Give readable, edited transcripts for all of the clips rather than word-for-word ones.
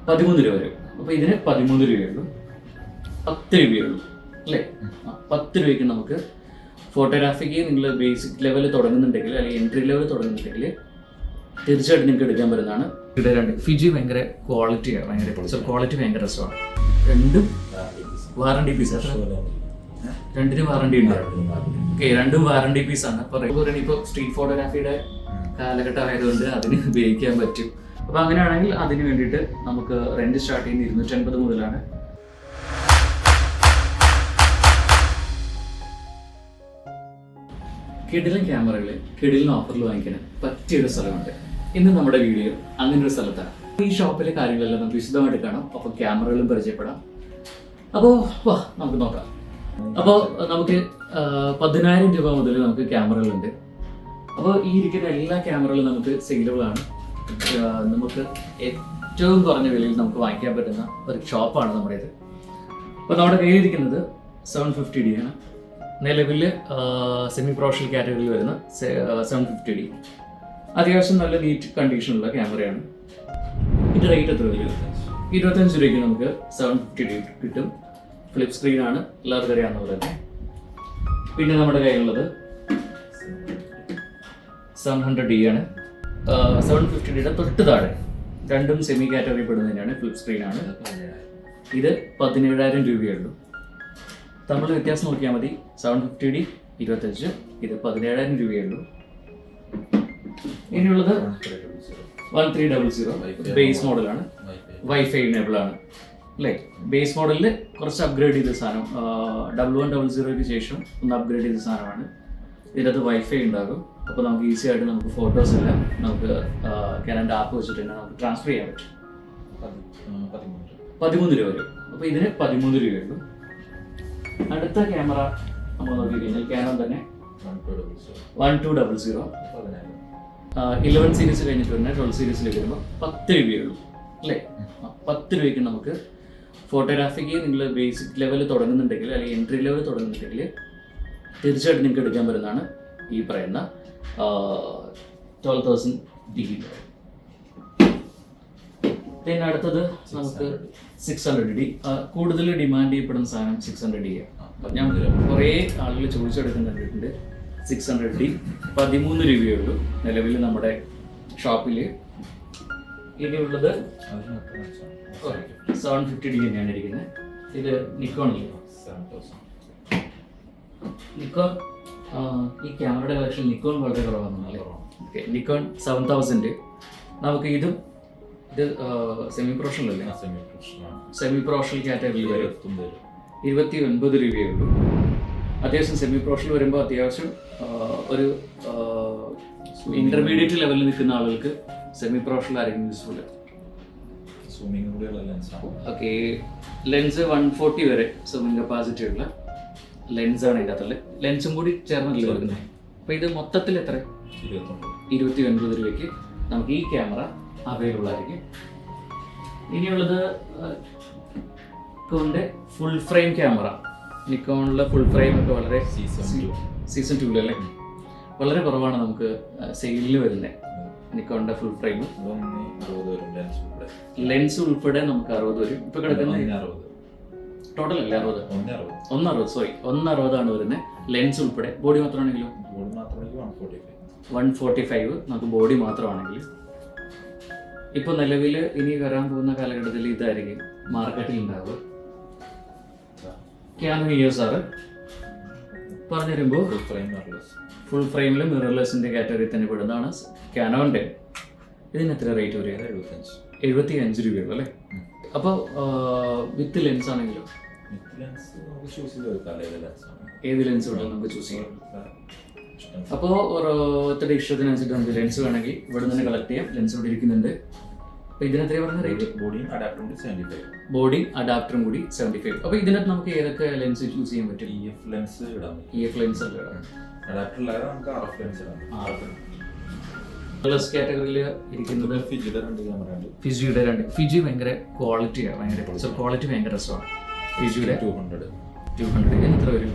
13 രൂപ വരും. അപ്പോൾ ഇതിന് 13 രൂപയുള്ളൂ, 10 രൂപയുള്ളൂ അല്ലേ? 10 രൂപയ്ക്ക് നമുക്ക് ഫോട്ടോഗ്രാഫിക്ക് നിങ്ങൾ ബേസിക് ലെവൽ തുടങ്ങുന്നുണ്ടെങ്കിൽ അല്ലെങ്കിൽ എൻട്രി ലെവൽ തുടങ്ങുന്നുണ്ടെങ്കിൽ തീർച്ചയായിട്ടും നിങ്ങൾക്ക് എടുക്കാൻ പറ്റുന്നതാണ്. ഇവിടെ രണ്ട് ഫിജി ഭയങ്കര ക്വാളിറ്റിയാണ്, ഭയങ്കര ക്വാളിറ്റി ഭയങ്കര രസമാണ്. രണ്ടും വാറണ്ടി പീസ്, രണ്ടിനും വാറണ്ടി ഉണ്ട്. ഓക്കെ, രണ്ടും വാറണ്ടി പീസാണ്. അപ്പോൾ സ്ട്രീറ്റ് ഫോട്ടോഗ്രാഫിയുടെ കാലഘട്ടം ആയതുകൊണ്ട് അതിന് ഉപയോഗിക്കാൻ പറ്റും. അപ്പോൾ അങ്ങനെയാണെങ്കിൽ അതിന് വേണ്ടിയിട്ട് നമുക്ക് റെന്റ് സ്റ്റാർട്ട് ചെയ്യുന്നത് 250 മുതലാണ്. കിടിലൻ ക്യാമറകൾ കിടിലൻ ഓഫറിൽ വാങ്ങിക്കാൻ പറ്റിയൊരു സ്ഥലമുണ്ട്. ഇന്ന് നമ്മുടെ വീഡിയോ അങ്ങനെ ഒരു സ്ഥലത്താണ്. ഈ ഷോപ്പിലെ കാര്യങ്ങളെല്ലാം നമുക്ക് വിശദമായിട്ട് കാണാം. അപ്പോൾ ക്യാമറകളും പരിചയപ്പെടാം. അപ്പോൾ വാ നമുക്ക് നോക്കാം. അപ്പോൾ നമുക്ക് 10,000 രൂപ മുതൽ നമുക്ക് ക്യാമറകളുണ്ട്. അപ്പോൾ ഈ ഇരിക്കുന്ന എല്ലാ ക്യാമറകളും നമുക്ക് സെയിലബിൾ ആണ്. നമുക്ക് ഏറ്റവും കുറഞ്ഞ വിലയിൽ നമുക്ക് വാങ്ങിക്കാൻ പറ്റുന്ന ഒരു ഷോപ്പാണ് നമ്മുടേത്. അപ്പോൾ നമ്മുടെ കയ്യിലിരിക്കുന്നത് 750D ആണ്. നിലവിൽ സെമി പ്രൊഫഷണൽ കാറ്റഗറിയിൽ വരുന്ന 750D. അത്യാവശ്യം നല്ല നീറ്റ് കണ്ടീഷനുള്ള ക്യാമറയാണ്. ഇതിൻ്റെ റേറ്റ് എത്ര വരും? 25 രൂപയ്ക്ക് നമുക്ക് 750D കിട്ടും. ഫ്ലിപ്പ് സ്ക്രീനാണ്, എല്ലാവർക്കും അറിയാവുന്ന പോലെ തന്നെ. പിന്നെ നമ്മുടെ കയ്യിലുള്ളത് 700D ആണ്. 750Dയുടെ തൊട്ട് താഴെ രണ്ടും സെമി കാറ്റഗറി പെടുന്നത് തന്നെയാണ്, ഫ്ലിപ്പ് സ്ക്രീനാണ്. ഇത് 17,000 രൂപയുള്ളൂ. തമ്മിൽ വ്യത്യാസം നോക്കിയാൽ മതി. 750D 25, ഇത് 17,000 രൂപയുള്ളൂ. ഇനിയുള്ളത് 1300 ബേസ് മോഡലാണ്, വൈഫൈ എനേബിൾ ആണ് അല്ലേ? ബേസ് മോഡലിൽ കുറച്ച് അപ്ഗ്രേഡ് ചെയ്ത സാധനം, 1100ക്ക് ശേഷം ഒന്ന് അപ്ഗ്രേഡ് ചെയ്ത സാധനമാണ്. ഇതിനകത്ത് വൈഫൈ ഉണ്ടാകും. അപ്പോൾ നമുക്ക് ഈസി ആയിട്ട് നമുക്ക് ഫോട്ടോസ് എല്ലാം നമുക്ക് കാനൻ്റെ ആപ്പ് വെച്ചിട്ട് തന്നെ നമുക്ക് ട്രാൻസ്ഫർ ചെയ്യാൻ പറ്റും. 13 രൂപ വരും. അപ്പോൾ ഇതിന് 13 രൂപയുള്ളൂ. അടുത്ത ക്യാമറ നമ്മൾ നോക്കിക്കഴിഞ്ഞാൽ ക്യാനോൺ തന്നെ 1200 11 സീരീസ് കഴിഞ്ഞിട്ട് തന്നെ 12 സീരീസിലേക്ക് വരുമ്പോൾ 10 രൂപയുള്ളൂ അല്ലേ? 10 രൂപയ്ക്ക് നമുക്ക് ഫോട്ടോഗ്രാഫിക്ക് നിങ്ങൾ ബേസിക് ലെവൽ തുടങ്ങുന്നുണ്ടെങ്കിൽ അല്ലെങ്കിൽ എൻട്രി ലെവൽ തുടങ്ങുന്നുണ്ടെങ്കിൽ തീർച്ചയായിട്ടും നിങ്ങൾക്ക് എടുക്കാൻ പറ്റുന്നതാണ് ഈ പറയുന്ന 12,000D. പിന്നെ അടുത്തത് നമുക്ക് 600D. കൂടുതൽ ഡിമാൻഡ് ചെയ്യപ്പെടുന്ന സാധനം 600D ആണ്. ഞാൻ കുറേ ആളുകൾ ചോദിച്ചെടുക്കുന്നുണ്ട്. 600D 13 രൂപയുള്ളൂ നിലവിൽ നമ്മുടെ ഷോപ്പിൽ. ഇനിയുള്ളത് 750D തന്നെയാണ് ഇരിക്കുന്നത്. ഇത് നിക്കോണിൽ നിക്കോൺ ഈ ക്യാമറയുടെ കളക്ഷൻ നിക്കോൺ വളരെ കുറവാണെന്നല്ലേ? Okay, Nikon 7000. നമുക്ക് ഇത് സെമി പ്രൊഫഷണൽ അല്ലേ? സെമി പ്രൊഫഷണൽ കാറ്റഗറിയിൽ വരും. 29 രൂപയുള്ളൂ. അത്യാവശ്യം സെമി പ്രൊഫഷണൽ വരുമ്പോൾ അത്യാവശ്യം ഒരു ഇന്റർമീഡിയറ്റ് ലെവലിൽ നിൽക്കുന്ന ആളുകൾക്ക് സെമി പ്രൊഫഷണൽ ആയിരിക്കും യൂസ്ഫുൾ. ഓക്കെ, ലെൻസ് 140 വരെ സൂമിങ് കപ്പാസിറ്റി ഉള്ള ലെൻസാണ് ഇതിൻ്റെ അകത്തുള്ളത്. ലെൻസും കൂടി ചേർന്നല്ലേ വരുന്നത്. അപ്പോൾ ഇത് മൊത്തത്തിൽ എത്ര? 29 രൂപയ്ക്ക് നമുക്ക് ഈ ക്യാമറ അവൈലബിൾ ആയിരിക്കും. ഇനിയുള്ളത് നിക്കോണിൻ്റെ ഫുൾ ഫ്രെയിം ക്യാമറ. നിക്കോണിലെ ഫുൾ ഫ്രെയിം ഒക്കെ വളരെ സീസൺ 2 അല്ലേ, വളരെ കുറവാണ് നമുക്ക് സെയിലിൽ വരുന്നത്. നിക്കോണിൻ്റെ ഫുൾ ഫ്രെയിം ലെൻസ് ഉൾപ്പെടെ നമുക്ക് 60 വരും. ഇപ്പൊ കിടക്കുന്ന ടോട്ടൽ അല്ലേ 160 വരുന്നത് ലെൻസ് ഉൾപ്പെടെ. ബോഡി മാത്രമാണെങ്കിലും 145 നമുക്ക് ബോഡി മാത്രമാണെങ്കിൽ. ഇപ്പൊ നിലവിൽ ഇനി വരാൻ പോകുന്ന കാലഘട്ടത്തിൽ ഇതായിരിക്കും മാർക്കറ്റിൽ ഉണ്ടാവുക. ക്യാനോൺ EOS R പറഞ്ഞു വരുമ്പോൾ ഫുൾ ഫ്രെയിമിൽ മിറർലെസിന്റെ കാറ്റഗറി തന്നെ പെടുന്നതാണ് ക്യാനോണിന്റെ. ഇതിന് എത്ര റേറ്റ് വരിക? 75 രൂപയുള്ളൂ അല്ലേ? അപ്പോൾ വിത്ത് ലെൻസ് ആണെങ്കിലോ ഏത് ലെൻസ് വേണമെങ്കിൽ നമുക്ക് ചൂസ് ചെയ്യാം. അപ്പോൾ ഓരോരുത്തരുടെ ഇഷ്ടത്തിനനുസരിച്ച് നമുക്ക് ലെൻസ് വേണമെങ്കിൽ ഇവിടെ നിന്ന് കളക്ട് ചെയ്യാം. ലെൻസ് ഇവിടെ ഇരിക്കുന്നുണ്ട്. അപ്പോൾ ഇതിനെത്ര പറഞ്ഞ റേറ്റ്? ബോഡിയും അഡാപ്റ്ററും കൂടി 75. അപ്പോൾ ഇതിനകത്ത് നമുക്ക് ഏതൊക്കെ ലെൻസ് ചൂസ് ചെയ്യാൻ പറ്റും? EF ലെൻസ് അല്ല ഇടാം. പ്ലസ് കാറ്റഗറിയിൽ ഇരിക്കുന്നത് ഫിജിയുടെ രണ്ട്. ഫിജി ഭയങ്കര ക്വാളിറ്റിയാണ്, ഭയങ്കര ക്വാളിറ്റി ഭയങ്കര രസമാണ്. ഫിജിയുടെ 200 എത്ര വരും?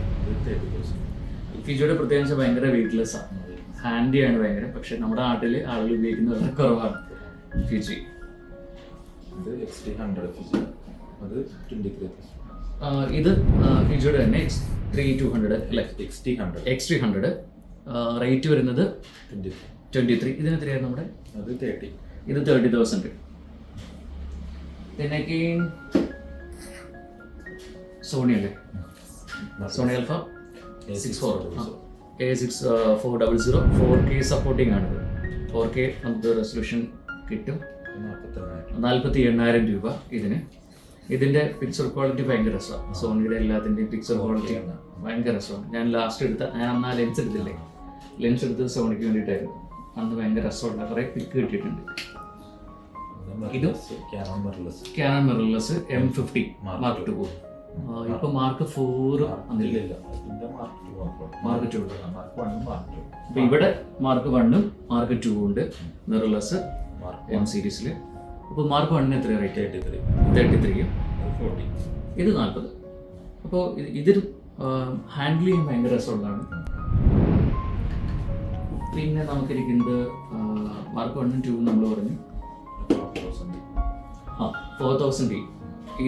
ഫിജിയുടെ പ്രത്യേകിച്ച് ഭയങ്കര വെയിറ്റ്ലെസ് ആണ്, ഹാൻഡിയാണ് ഭയങ്കര. പക്ഷെ നമ്മുടെ നാട്ടിൽ ആളുകൾ ഉപയോഗിക്കുന്നത് വളരെ കുറവാണ് ഫിജി. ഇത് XT100 ഫിജി, അത് 23. ഇത് ഫിജിയുടെ തന്നെ X3200 അല്ലേ? XT100 റേറ്റ് വരുന്നത് 23. ഇതിന് എത്രയായിരുന്നു നമ്മുടെ? അത് 30. ഇത് 30,000. പിന്നെ സോണി അല്ലേ? സോണി ആൽഫ 6400 4K സപ്പോർട്ടിംഗ് ആണിത്. 4K നമുക്ക് റെസൊല്യൂഷൻ കിട്ടും. 48,000 രൂപ ഇതിന്. ഇതിൻ്റെ പിക്ചർ ക്വാളിറ്റി ഭയങ്കര രസമാണ്. സോണിയുടെ എല്ലാത്തിൻ്റെയും പിക്ചർ ക്വാളിറ്റി ഭയങ്കര രസമാണ്. ഞാൻ അന്ന് ആ ലെൻസ് എടുത്തില്ലേ, ലെൻസ് എടുത്തത് സോണിക്ക് വേണ്ടിയിട്ടായിരുന്നു. അന്ന് ഭയങ്കര രസമുണ്ട്, കുറേ പിക്ക് കിട്ടിയിട്ടുണ്ട്. ഇത് cannon mirrorless M50 Mark II. ഇപ്പൊ Mark IV വന്നില്ല, Mark II. അപ്പൊ ഇവിടെ Mark I Mark II ഉണ്ട് മിറർലെസ് M സീരീസിൽ. അപ്പോൾ Mark I എത്ര റേറ്റ്? 33. 40. ഇത് 40. അപ്പോൾ ഇതിൽ ഹാൻഡിൽ ചെയ്യാൻ ഭയങ്കര രസമുള്ളതാണ്. പിന്നെ നമുക്കിരിക്കുന്നത് Mark I II നമ്മൾ പറഞ്ഞു 4000D.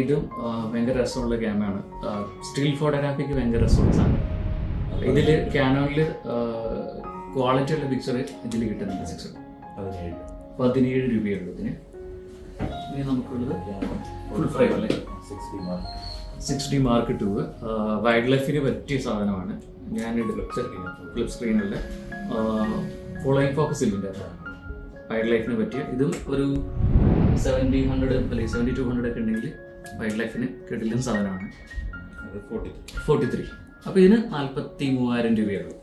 ഇതും ഭയങ്കര രസമുള്ള ക്യാമറയാണ്. സ്റ്റിൽ ഫോട്ടോഗ്രാഫിക്ക് ഭയങ്കര രസമുള്ള സാധനം. ഇതിൽ ക്യാനോണിൽ ക്വാളിറ്റി ഉള്ള പിക്ചർ ഇതിൽ കിട്ടുന്നുണ്ട്. 17 രൂപയുള്ളൂ ഇതിന്. ഇനി നമുക്കുള്ളത് ഫുൾ ഫ്രെയിം അല്ലേ? 60 Mark II. വൈൽഡ് ലൈഫിന് പറ്റിയ സാധനമാണ്. ഞാൻ എടുത്ത ഫ്ലിപ്പ് സ്ക്രീനിൽ ഫോളോയിങ് ഫോക്കസ് ഇല്ല. വൈൽഡ് ലൈഫിന് പറ്റിയ ഇതും ഒരു 70-100 അല്ലെങ്കിൽ 7200 ഒക്കെ ഉണ്ടെങ്കിൽ വൈൽഡ് ലൈഫിന് കിടിലൻ സാധനമാണ്. 43. അപ്പോൾ ഇതിന് 43,000 രൂപയുള്ളൂ.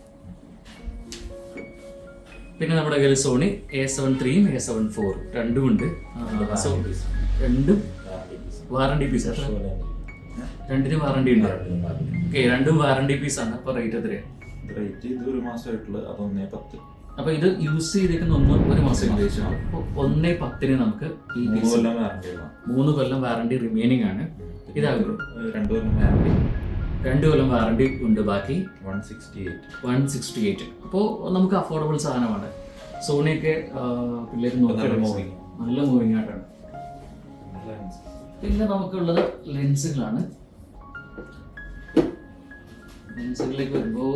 പിന്നെ നമ്മുടെ കയ്യിൽ Sony A7 III A7 IV രണ്ടും ഉണ്ട്. രണ്ടും വാറണ്ടി പീസ്. രണ്ടിന് വാറണ്ടി ഉണ്ട്. ഓക്കെ, രണ്ടും വാറണ്ടി പീസാണ്. അപ്പോൾ റേറ്റ് എത്രയാണ്? റേറ്റ് ഇത് 1 മാസമായിട്ടുള്ള അത് 1.10. അപ്പോൾ ഇത് യൂസ് ചെയ്തേക്കുന്ന 1 മാസം ഉപയോഗിച്ചു. അപ്പോൾ 1.10 നമുക്ക് ഈ 3 കൊല്ലം വാറണ്ടി റിമൈനിങ് ആണ്. ഇതാകും 2 കൊല്ലം വാറണ്ടി ഉണ്ട്. ബാക്കി 168. അപ്പോൾ നമുക്ക് അഫോർഡബിൾ സാധനമാണ്. സോണിയൊക്കെ പിള്ളേർ നോക്കിയാൽ നല്ല മൂവിങ് ആയിട്ടാണ്. പിന്നെ നമുക്കുള്ളത് ലെൻസുകളാണ്. ലെൻസുകളിലേക്ക് വരുമ്പോൾ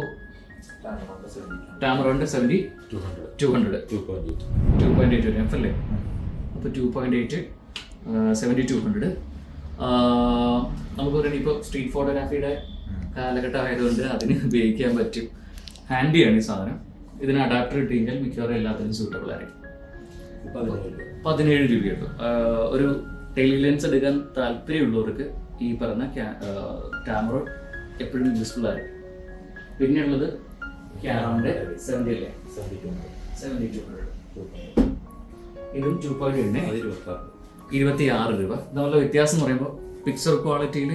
ടാമറോണിൻ്റെ 70-200 2.8 വരും എഫ് അല്ലേ? അപ്പോൾ 2.8 70-200. നമുക്ക് പറയുന്നത് ഇപ്പോൾ സ്ട്രീറ്റ് ഫോട്ടോഗ്രാഫിയുടെ കാലഘട്ടം ആയതുകൊണ്ട് അതിന് ഉപയോഗിക്കാൻ പറ്റും. ഹാൻഡിയാണ് ഈ സാധനം. ഇതിന് അഡാപ്റ്റർ ഇട്ട് കഴിഞ്ഞാൽ മിക്കവാറും എല്ലാത്തിനും സൂട്ടബിൾ ആയിരിക്കും. 17 രൂപയുള്ളൂ. ഒരു ടെലി ലെൻസ് എടുക്കാൻ താല്പര്യമുള്ളവർക്ക് ഈ പറഞ്ഞ ക്യാമറ എപ്പോഴും യൂസ്ഫുൾ ആയിരിക്കും. പിന്നെയുള്ളത് ക്യാനോണിൻ്റെ 70 അല്ലേ? 70-200. ഇതും 2.8 26 രൂപ. നമ്മളുടെ വ്യത്യാസം എന്ന് പറയുമ്പോൾ പിക്ചർ ക്വാളിറ്റിയിൽ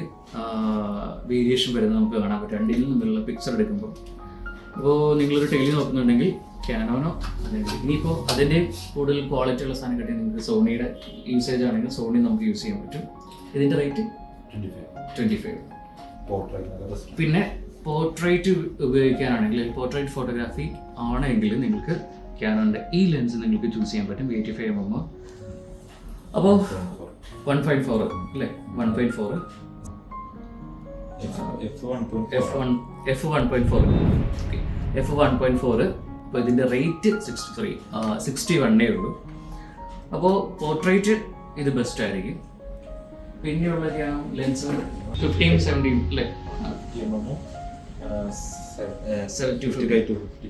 വേരിയേഷൻ വരുന്നത് നമുക്ക് കാണാൻ പറ്റും. രണ്ടിൽ നിന്നുള്ള പിക്ചർ എടുക്കുമ്പോൾ. അപ്പോൾ നിങ്ങളൊരു ടെലി നോക്കുന്നുണ്ടെങ്കിൽ ക്യാനോനോ അല്ലെങ്കിൽ ഇനിയിപ്പോൾ അതിൻ്റെ കൂടുതൽ ക്വാളിറ്റി ഉള്ള സാധനം കിട്ടിയാൽ നിങ്ങൾക്ക് സോണിയുടെ യൂസേജ് ആണെങ്കിൽ സോണി നമുക്ക് യൂസ് ചെയ്യാൻ പറ്റും. ഇതിൻ്റെ റേറ്റ് 25. പിന്നെ പോർട്രേറ്റ് ഉപയോഗിക്കാനാണെങ്കിൽ പോർട്രേറ്റ് ഫോട്ടോഗ്രാഫി ആണെങ്കിൽ നിങ്ങൾക്ക് ക്യാനോണിൻ്റെ ഈ ലെൻസ് നിങ്ങൾക്ക് ചൂസ് ചെയ്യാൻ പറ്റും. 85mm. അപ്പോൾ 1.4 അല്ലേ? 1.4 F1.4. അപ്പോൾ ഇതിൻ്റെ റേറ്റ് 61 ഉള്ളൂ. അപ്പോൾ പോർട്രേറ്റ് ഇത് ബെസ്റ്റ് ആയിരിക്കും. പിന്നെയുള്ള ലെൻസ് 15-70 അല്ലേ? 250.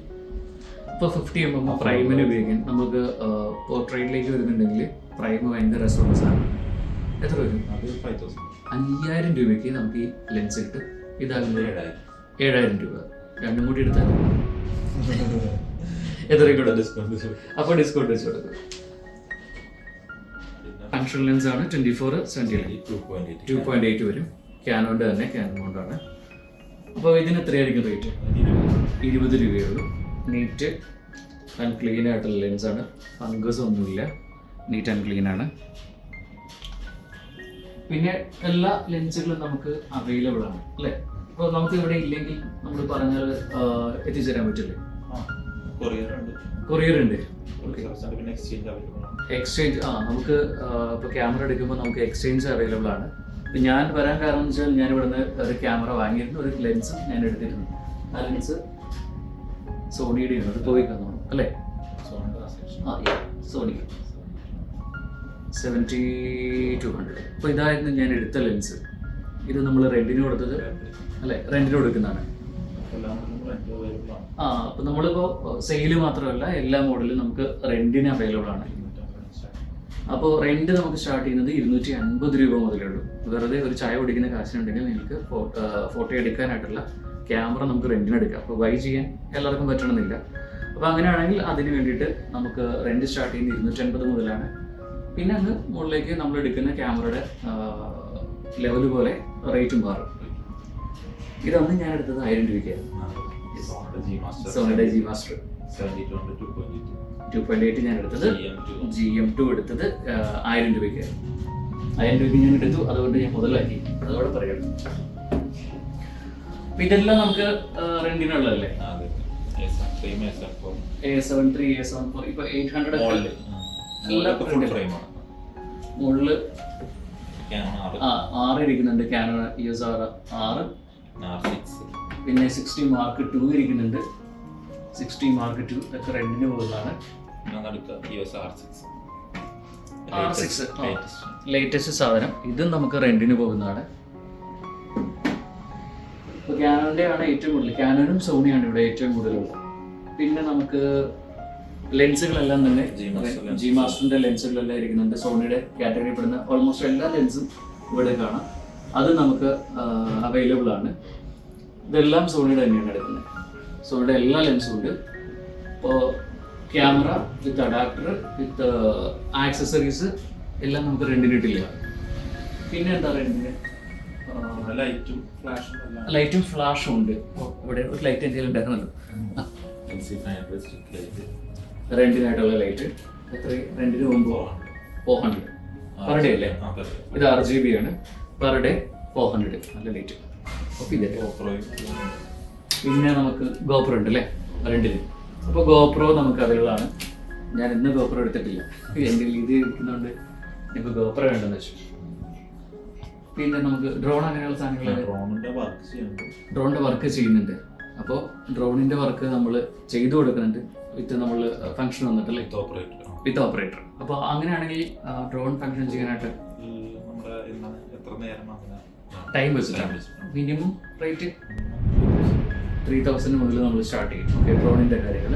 ഇപ്പോൾ 50mm പ്രൈമിന് ഉപയോഗിക്കാൻ നമുക്ക് പോർട്രേറ്റിലേക്ക് വരുന്നുണ്ടെങ്കിൽ പ്രൈം ഭയങ്കര രസമുള്ള സാധനം. എത്ര വരും? 5,000 രൂപയ്ക്ക് നമുക്ക് ഈ ലെൻസ് കിട്ടും. ഇതാകുമ്പോൾ 7,000 രൂപ. രണ്ടും കൂടി എടുത്താൽ എത്രയും അപ്പോൾ ഡിസ്കൗണ്ട് വെച്ച് കൊടുക്കും. ഫങ്ഷൻ ലെൻസ് ആണ് 24-70 2.8 വരും. ക്യാനോൻ്റെ തന്നെ ക്യാനോണ്ടാണ്. അപ്പോൾ ഇതിന് എത്രയായിരിക്കും റേറ്റ്? 20 രൂപയുള്ളൂ. നീറ്റ് ആൻഡ് ക്ലീൻ ആയിട്ടുള്ള ലെൻസാണ്. ഫംഗസ് ഒന്നുമില്ല. നീറ്റ് ആൻഡ് ക്ലീൻ ആണ്. പിന്നെ എല്ലാ ലെൻസുകളും നമുക്ക് അവൈലബിൾ ആണ് അല്ലേ? അപ്പോൾ നമുക്ക് ഇവിടെ ഇല്ലെങ്കിൽ നമ്മൾ പറഞ്ഞാൽ എത്തിച്ചേരാൻ പറ്റില്ലേ? കൊറിയർ ഉണ്ട്. സർവീസ് പിന്നെ എക്സ്ചേഞ്ച് അവൈലബിൾ ആണ്. എക്സ്ചേഞ്ച് നമുക്ക് ഇപ്പോൾ ക്യാമറ എടുക്കുമ്പോൾ നമുക്ക് എക്സ്ചേഞ്ച് അവൈലബിൾ ആണ്. ഇപ്പം ഞാൻ വരാൻ കാരണം എന്ന് വെച്ചാൽ ഞാൻ ഇവിടുന്ന് ഒരു ക്യാമറ വാങ്ങിയിരുന്നു, ഒരു ലെൻസും ഞാൻ എടുത്തിരുന്നു. ആ ലെൻസ് സോണിയുടെ ആണ്, അത് പോയി തന്നു അല്ലേ? സോണി 7200. അപ്പോൾ ഇതായിരുന്നു ഞാൻ എടുത്ത ലെൻസ്. ഇത് നമ്മൾ റെന്റിന് കൊടുത്തത് അല്ലേ? റെന്റിന് കൊടുക്കുന്നതാണ്. അപ്പോൾ നമ്മളിപ്പോൾ സെയിൽ മാത്രമല്ല, എല്ലാ മോഡലും നമുക്ക് റെന്റിന് അവൈലബിൾ ആണ്. അപ്പോൾ റെന്റ് നമുക്ക് സ്റ്റാർട്ട് ചെയ്യുന്നത് 250 രൂപ മുതലേ ഉള്ളൂ. വെറുതെ ഒരു ചായ കുടിക്കുന്ന കാശിനുണ്ടെങ്കിൽ നിങ്ങൾക്ക് ഫോട്ടോ എടുക്കാനായിട്ടുള്ള ക്യാമറ നമുക്ക് റെന്റിന് എടുക്കാം. അപ്പോൾ ബൈ ചെയ്യാൻ എല്ലാവർക്കും പറ്റണമെന്നില്ല. അപ്പോൾ അങ്ങനെയാണെങ്കിൽ അതിന് വേണ്ടിയിട്ട് നമുക്ക് റെന്റ് സ്റ്റാർട്ട് ചെയ്യുന്നത് 250 മുതലാണ്. പിന്നെ അങ്ങ് മുകളിലേക്ക് നമ്മൾ എടുക്കുന്ന ക്യാമറയുടെ ലെവൽ പോലെ റേറ്റും മാറും. ഇതൊന്ന് ഞാൻ എടുത്തത് 1000 രൂപയ്ക്കായിരുന്നു. സോണിയുടെ ജി മാസ്റ്റർ 2.8 ഞാൻ എടുത്തത്. GM2 എടുത്തത് 1000 രൂപയ്ക്കായിരുന്നു. 1000 രൂപയ്ക്ക് ഞാൻ എടുത്തു, അതുകൊണ്ട് ഞാൻ മുതലാക്കി, അതോടെ പറയണം. അപ്പൊ ഇതെല്ലാം നമുക്ക് റെന്റിനുള്ളതല്ലേ? A73, A74, ഇപ്പൊ 800 മുകളില് 6 ഇരിക്കുന്നുണ്ട്. കാനോൺ EOS R6, പിന്നെ 60 Mark II ഇരിക്കുന്നുണ്ട്. 60 Mark II ഒക്കെ റെന്റിന് പോകുന്നതാണ്. R6 ലേറ്റസ്റ്റ് സാധനം, ഇതും നമുക്ക് റെന്റിന് പോകുന്നതാണ്. ഇപ്പോൾ കാനോണിന്റെ ആണ് ഏറ്റവും കൂടുതൽ. കാനോനും സോണിയാണ് ഇവിടെ ഏറ്റവും കൂടുതലുള്ളത്. പിന്നെ നമുക്ക് ലെൻസുകളെല്ലാം തന്നെ ജി മാസ്റ്ററിന്റെ ലെൻസുകളെല്ലാം ഇരിക്കുന്നുണ്ട്. സോണിയുടെ കാറ്റഗറി പെടുന്ന ഓൾമോസ്റ്റ് എല്ലാ ലെൻസും ഇവിടെ കാണാം. അത് നമുക്ക് അവൈലബിൾ ആണ്. ഇതെല്ലാം സോണിയുടെ തന്നെയാണ് എടുക്കുന്നത്. സോണിയുടെ എല്ലാ ലെൻസും ഉണ്ട്. ഇപ്പോൾ ക്യാമറ വിത്ത് അഡാപ്റ്റർ വിത്ത് ആക്സസറീസ് എല്ലാം നമുക്ക് റെന്റിന് കിട്ടില്ല. പിന്നെ എന്താ റെന്റിന്? ലൈറ്റും ഫ്ലാഷും ഉണ്ട്. ഇവിടെ ഒരു ലൈറ്റ് എന്തെങ്കിലും ഉണ്ടാക്കുന്നുണ്ട്. റെന്റിനായിട്ടുള്ള ലൈറ്റ് എത്ര? റെന്റിന് പോകുമ്പോൾ 400 പെർ ഡേ അല്ലേ? ഇത് RGB ആണ്. പെർ ഡേ 400 നല്ല ലൈറ്റ്. പിന്നെ നമുക്ക് GoPro ഉണ്ട് അല്ലേ റെന്റിന്. അപ്പോൾ GoPro നമുക്ക് അവൈലബിൾ ആണ്. ഞാൻ ഇന്ന് GoPro എടുത്തിട്ടില്ല, എൻ്റെ ഇത് ഇരിക്കുന്നതുകൊണ്ട് എനിക്ക് GoPro വേണ്ടെന്ന് വെച്ചു. പിന്നെ നമുക്ക് ഡ്രോൺ അങ്ങനെയുള്ള സാധനങ്ങൾ ഡ്രോണിൻ്റെ വർക്ക് ചെയ്യുന്നുണ്ട്. അപ്പോൾ ഡ്രോണിൻ്റെ വർക്ക് നമ്മൾ ചെയ്തു കൊടുക്കുന്നുണ്ട് വിത്ത് നമ്മൾ ഫംഗ്ഷൻ വന്നിട്ടല്ലേ, വിത്ത് ഓപ്പറേറ്റർ. അപ്പോൾ അങ്ങനെയാണെങ്കിൽ ഡ്രോൺ ഫംഗ്ഷൻ ചെയ്യാനായിട്ട് ടൈം വെച്ചിട്ടാണ്. മിനിമം റേറ്റ് 3000 മുതൽ നമ്മൾ സ്റ്റാർട്ട് ചെയ്യും. ഓക്കെ, ഡ്രോണിൻ്റെ കാര്യങ്ങൾ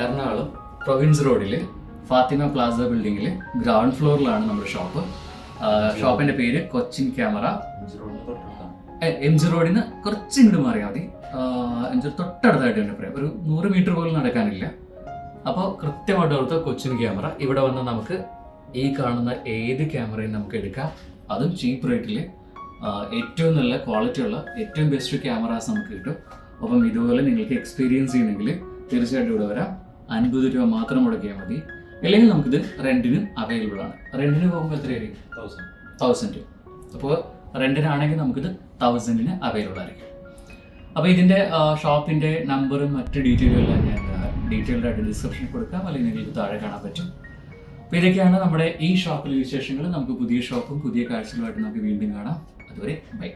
എറണാകുളം പ്രൊവിൻസ് റോഡിൽ ഫാത്തിമ പ്ലാസ ബിൽഡിങ്ങിൽ ഗ്രൗണ്ട് ഫ്ലോറിലാണ് നമ്മുടെ ഷോപ്പ്. ഷോപ്പിന്റെ പേര് കൊച്ചിൻ ക്യാമറ. MG റോഡിന് കുറച്ച് ഇങ്ങോട്ട് മാറിയാൽ മതി. MG തൊട്ടടുത്തായിട്ട് തന്നെ പറയാം, ഒരു 100 മീറ്റർ പോലും നടക്കാനില്ല. അപ്പോൾ കൃത്യമായിട്ട് ഓർത്ത് കൊച്ചിൻ ക്യാമറ. ഇവിടെ വന്ന് നമുക്ക് ഈ കാണുന്ന ഏത് ക്യാമറയും നമുക്ക് എടുക്കാം, അതും ചീപ്പ് റേറ്റിൽ ഏറ്റവും നല്ല ക്വാളിറ്റി ഉള്ള ഏറ്റവും ബെസ്റ്റ് ക്യാമറാസ് നമുക്ക് കിട്ടും. അപ്പം ഇതുപോലെ നിങ്ങൾക്ക് എക്സ്പീരിയൻസ് ചെയ്യണമെങ്കിൽ തീർച്ചയായിട്ടും ഇവിടെ വരാം. 50 രൂപ മാത്രം മുടക്കിയാൽ മതി. അല്ലെങ്കിൽ നമുക്കിത് റെന്റിന് അവൈലബിൾ ആണ്. റെന്റിന് പോകുമ്പോൾ എത്രയായിരിക്കും? 1000. അപ്പോൾ റെന്റിനാണെങ്കിൽ നമുക്കിത് 1000-ന് അവൈലബിൾ ആയിരിക്കും. അപ്പോൾ ഇതിൻ്റെ ഷോപ്പിൻ്റെ നമ്പറും മറ്റ് ഡീറ്റെയിലും എല്ലാം ഞാൻ ഡീറ്റെയിൽഡായിട്ട് ഡിസ്ക്രിപ്ഷനിൽ കൊടുക്കാം, അല്ലെങ്കിൽ നിങ്ങൾക്ക് താഴെ കാണാൻ പറ്റും. അപ്പോൾ ഇതൊക്കെയാണ് നമ്മുടെ ഈ ഷോപ്പിലെ വിശേഷങ്ങൾ. നമുക്ക് പുതിയ ഷോപ്പും പുതിയ കാഴ്ചകളുമായിട്ട് നമുക്ക് വീണ്ടും കാണാം. അതുവരെ ബൈ.